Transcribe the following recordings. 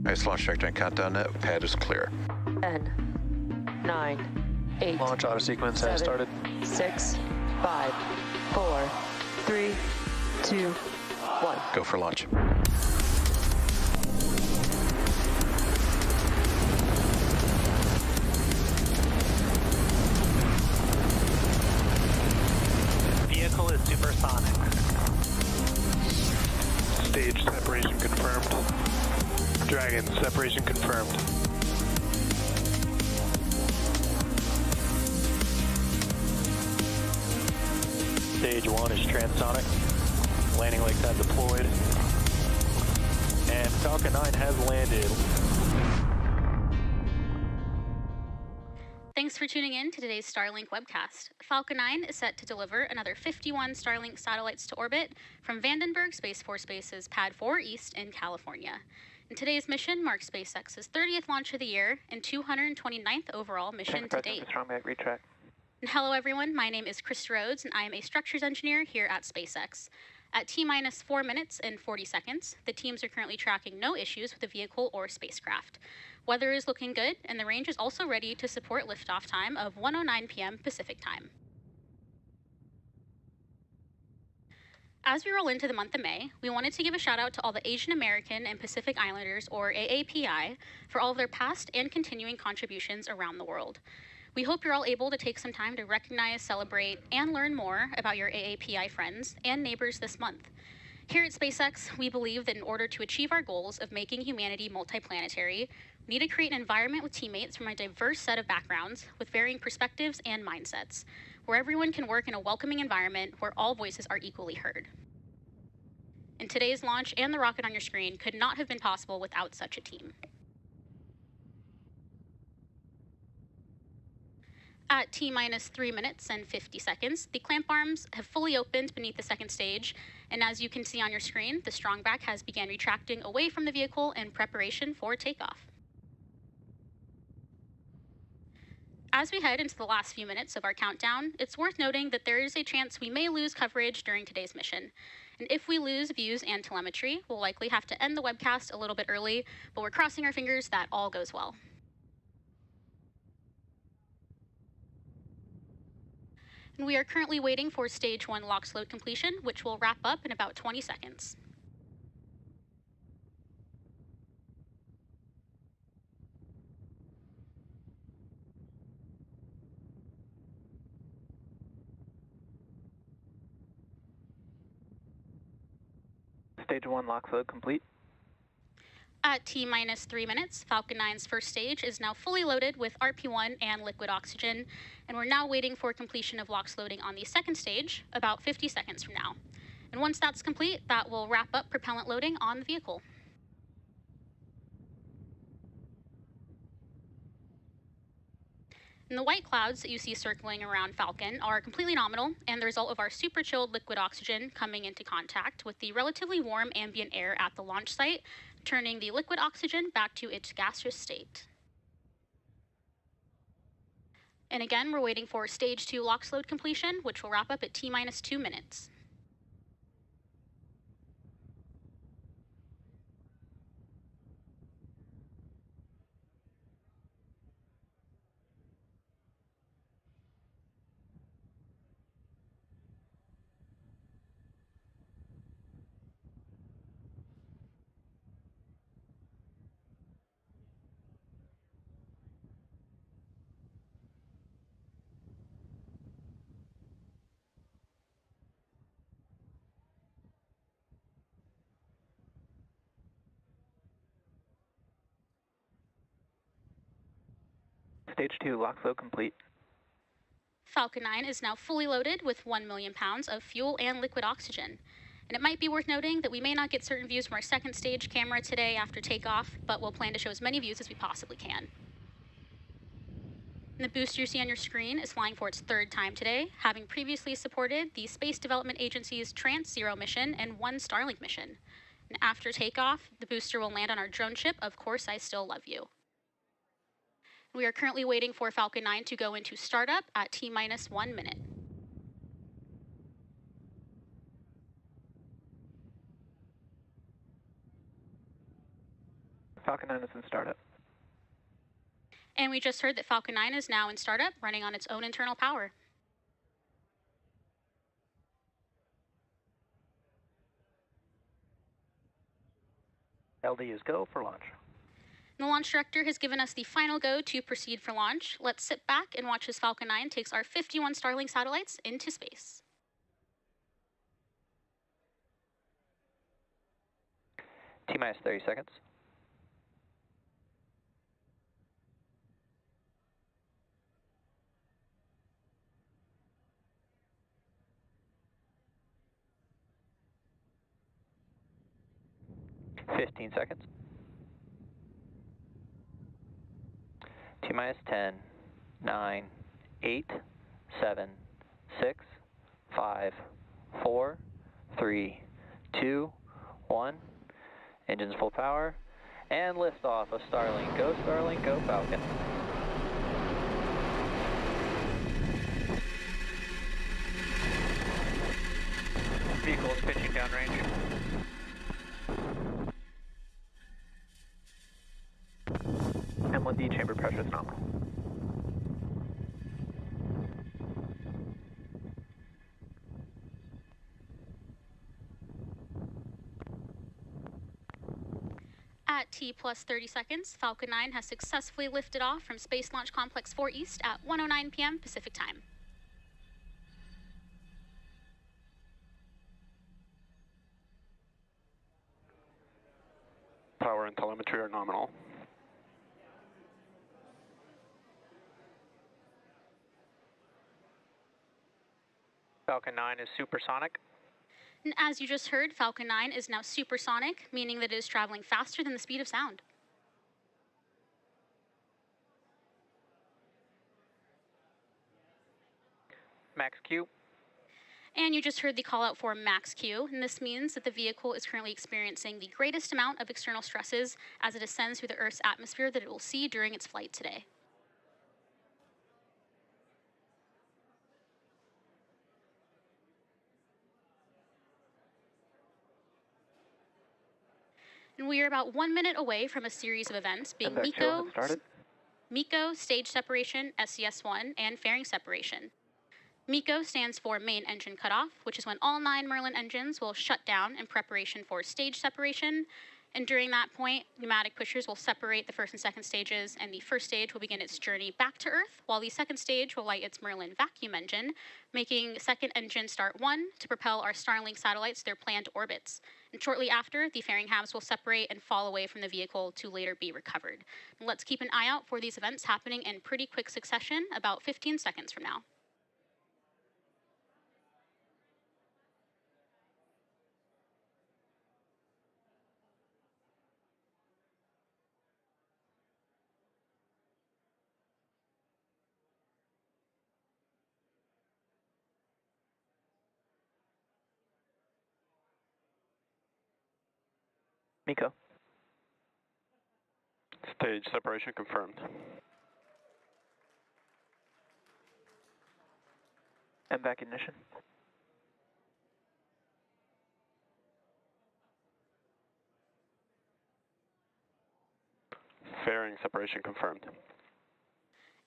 Nice launch trajectory and countdown net. Pad is clear. 10, 9, 8. Launch auto sequence has started. 6, 5, 4, 3, 2, 1. Go for launch. Vehicle is supersonic. Stage separation confirmed. Dragon, separation confirmed. Stage 1 is transonic. Landing legs have deployed. And Falcon 9 has landed. Thanks for tuning in to today's Starlink webcast. Falcon 9 is set to deliver another 51 Starlink satellites to orbit from Vandenberg Space Force Base's Pad 4 East in California. And today's mission marks SpaceX's 30th launch of the year and 229th overall mission to date. And hello everyone, my name is Chris Rhodes and I am a structures engineer here at SpaceX. At T-minus 4 minutes and 40 seconds, the teams are currently tracking no issues with the vehicle or spacecraft. Weather is looking good and the range is also ready to support liftoff time of 1:09 p.m. Pacific time. As we roll into the month of May, we wanted to give a shout out to all the Asian American and Pacific Islanders, or AAPI, for all of their past and continuing contributions around the world. We hope you're all able to take some time to recognize, celebrate, and learn more about your AAPI friends and neighbors this month. Here at SpaceX, we believe that in order to achieve our goals of making humanity multiplanetary, we need to create an environment with teammates from a diverse set of backgrounds with varying perspectives and mindsets, where everyone can work in a welcoming environment where all voices are equally heard. And today's launch and the rocket on your screen could not have been possible without such a team. At T-minus 3 minutes and 50 seconds, the clamp arms have fully opened beneath the second stage, and as you can see on your screen, the strong back has begun retracting away from the vehicle in preparation for takeoff. As we head into the last few minutes of our countdown, it's worth noting that there is a chance we may lose coverage during today's mission. And if we lose views and telemetry, we'll likely have to end the webcast a little bit early, but we're crossing our fingers that all goes well. And we are currently waiting for Stage 1 LOX load completion, which will wrap up in about 20 seconds. Stage 1 LOX load complete. At T-minus 3 minutes, Falcon 9's first stage is now fully loaded with RP-1 and liquid oxygen, and we're now waiting for completion of LOX loading on the second stage about 50 seconds from now. And once that's complete, that will wrap up propellant loading on the vehicle. And the white clouds that you see circling around Falcon are completely nominal and the result of our super chilled liquid oxygen coming into contact with the relatively warm ambient air at the launch site, turning the liquid oxygen back to its gaseous state. And again, we're waiting for Stage 2 LOX load completion, which will wrap up at T-minus 2 minutes. Stage 2 LOX load complete. Falcon 9 is now fully loaded with 1 million pounds of fuel and liquid oxygen. And it might be worth noting that we may not get certain views from our second stage camera today after takeoff, but we'll plan to show as many views as we possibly can. And the booster you see on your screen is flying for its third time today, having previously supported the Space Development Agency's Trans-Zero mission and one Starlink mission. And after takeoff, the booster will land on our drone ship, Of Course I Still Love You. We are currently waiting for Falcon 9 to go into startup at T-minus 1 minute. Falcon 9 is in startup. And we just heard that Falcon 9 is now in startup, running on its own internal power. LDs go for launch. The launch director has given us the final go to proceed for launch. Let's sit back and watch as Falcon 9 takes our 51 Starlink satellites into space. T-minus 30 seconds. Fifteen seconds. T-minus 10, 9, 8, 7, 6, 5, 4, 3, 2, 1. Engines full power. And liftoff of Starlink. Go Starlink, go Falcon. Vehicle is pitching downrange. M1D chamber pressure is nominal. At T-plus 30 seconds, Falcon 9 has successfully lifted off from Space Launch Complex 4 East at 1:09 p.m. Pacific Time. Power and telemetry are nominal. Falcon 9 is supersonic. And as you just heard, Falcon 9 is now supersonic, meaning that it is traveling faster than the speed of sound. max Q. And you just heard the call out for max Q, and this means that the vehicle is currently experiencing the greatest amount of external stresses as it ascends through the Earth's atmosphere that it will see during its flight today. And we are about 1 minute away from a series of events being MECO, stage separation, SES1, and fairing separation. MECO stands for main engine cutoff, which is when all 9 Merlin engines will shut down in preparation for stage separation. And during that point, pneumatic pushers will separate the first and second stages, and the first stage will begin its journey back to Earth, while the second stage will light its Merlin vacuum engine, making second engine start 1 to propel our Starlink satellites to their planned orbits. And shortly after, the fairing halves will separate and fall away from the vehicle to later be recovered. And let's keep an eye out for these events happening in pretty quick succession, about 15 seconds from now. MECO. Stage separation confirmed. MVAC ignition. Fairing separation confirmed.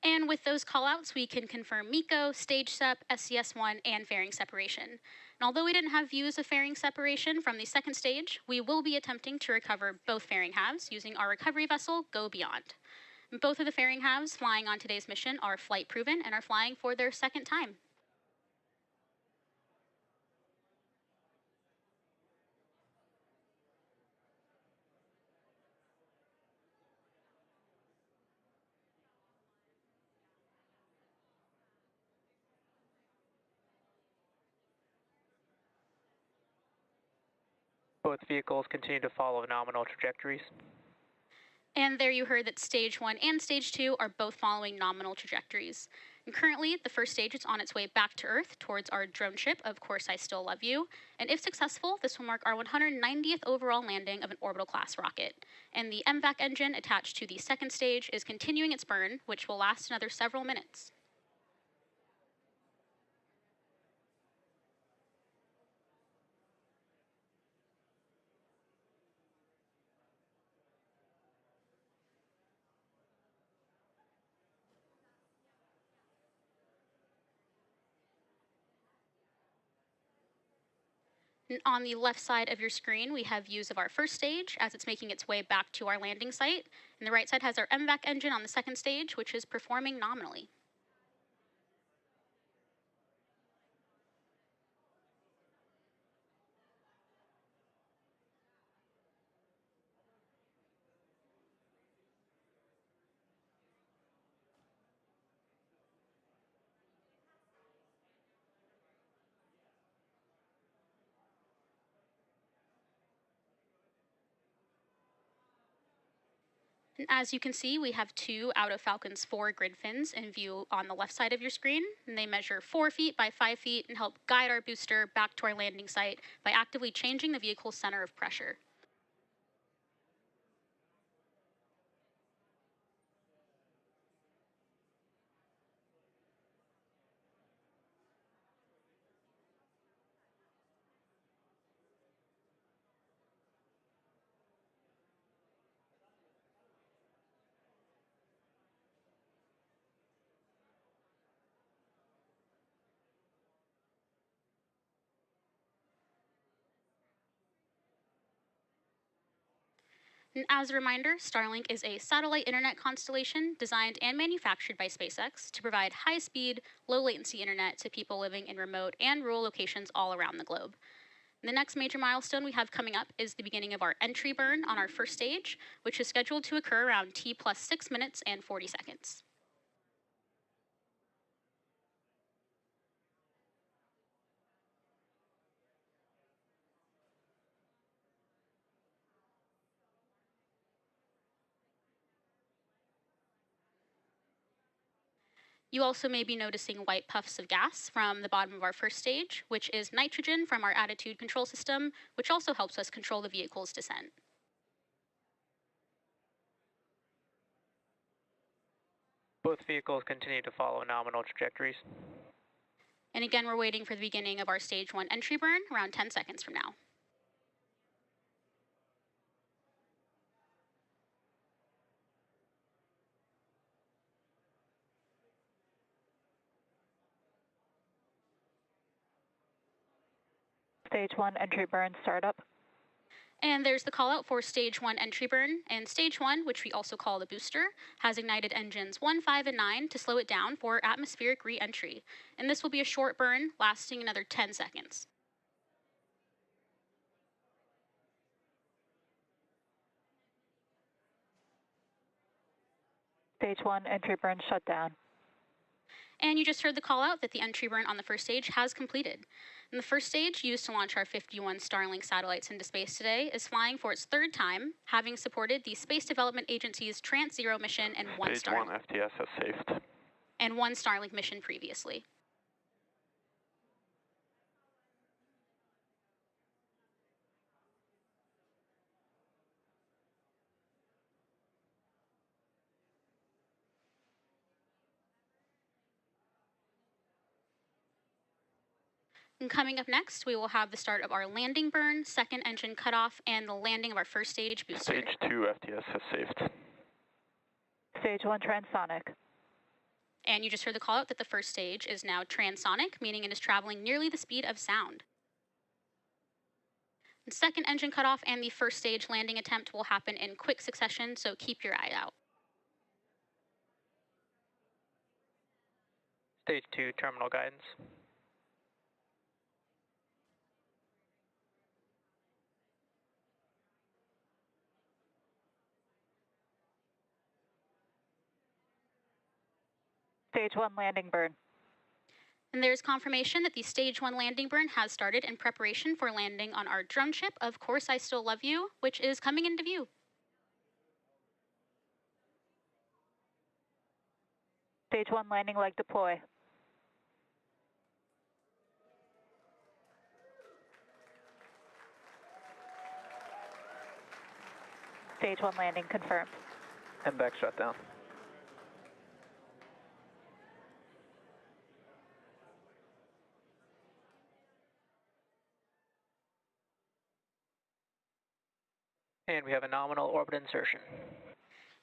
And with those callouts, we can confirm MECO, stage sep, SES1, and fairing separation. And although we didn't have views of fairing separation from the second stage, we will be attempting to recover both fairing halves using our recovery vessel, Go Beyond. And both of the fairing halves flying on today's mission are flight proven and are flying for their second time. Both vehicles continue to follow nominal trajectories. And there you heard that stage 1 and stage 2 are both following nominal trajectories. And currently, the first stage is on its way back to Earth towards our drone ship, Of Course I Still Love You. And if successful, this will mark our 190th overall landing of an orbital class rocket. And the MVAC engine attached to the second stage is continuing its burn, which will last another several minutes. And on the left side of your screen, we have views of our first stage as it's making its way back to our landing site. And the right side has our MVAC engine on the second stage, which is performing nominally. And as you can see, we have 2 out of Falcon's 4 grid fins in view on the left side of your screen. And they measure 4 feet by 5 feet and help guide our booster back to our landing site by actively changing the vehicle's center of pressure. And as a reminder, Starlink is a satellite internet constellation designed and manufactured by SpaceX to provide high-speed, low-latency internet to people living in remote and rural locations all around the globe. The next major milestone we have coming up is the beginning of our entry burn on our first stage, which is scheduled to occur around T plus 6 minutes and 40 seconds. You also may be noticing white puffs of gas from the bottom of our first stage, which is nitrogen from our attitude control system, which also helps us control the vehicle's descent. Both vehicles continue to follow nominal trajectories. And again, we're waiting for the beginning of our stage 1 entry burn around 10 seconds from now. Stage 1 entry burn startup. And there's the call out for stage 1 entry burn. And stage 1, which we also call the booster, has ignited engines 1, 5, and 9 to slow it down for atmospheric re-entry. And this will be a short burn lasting another 10 seconds. Stage 1 entry burn shut down. And you just heard the call out that the entry burn on the first stage has completed. And the first stage, used to launch our 51 Starlink satellites into space today, is flying for its 3rd time, having supported the Space Development Agency's Trans-Zero mission and one Stage 1 FTS has saved. and one Starlink mission previously. And coming up next, we will have the start of our landing burn, 2nd engine cutoff, and the landing of our first stage booster. Stage 2 FTS has saved. Stage 1 transonic. And you just heard the call out that the first stage is now transonic, meaning it is traveling nearly the speed of sound. The 2nd engine cutoff and the first stage landing attempt will happen in quick succession, so keep your eye out. Stage 2 terminal guidance. Stage 1 landing burn. And there's confirmation that the stage 1 landing burn has started in preparation for landing on our drone ship, Of Course I Still Love You, which is coming into view. Stage 1 landing leg deploy. Stage 1 landing confirmed. And back shutdown. And we have a nominal orbit insertion.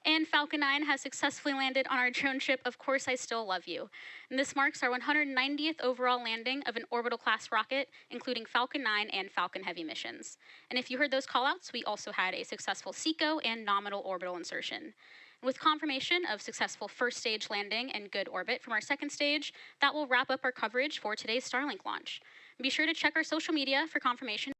And Falcon 9 has successfully landed on our drone ship, Of Course I Still Love You. And this marks our 190th overall landing of an orbital class rocket, including Falcon 9 and Falcon Heavy missions. And if you heard those callouts, we also had a successful SECO and nominal orbital insertion. With confirmation of successful first stage landing and good orbit from our second stage, that will wrap up our coverage for today's Starlink launch. Be sure to check our social media for confirmation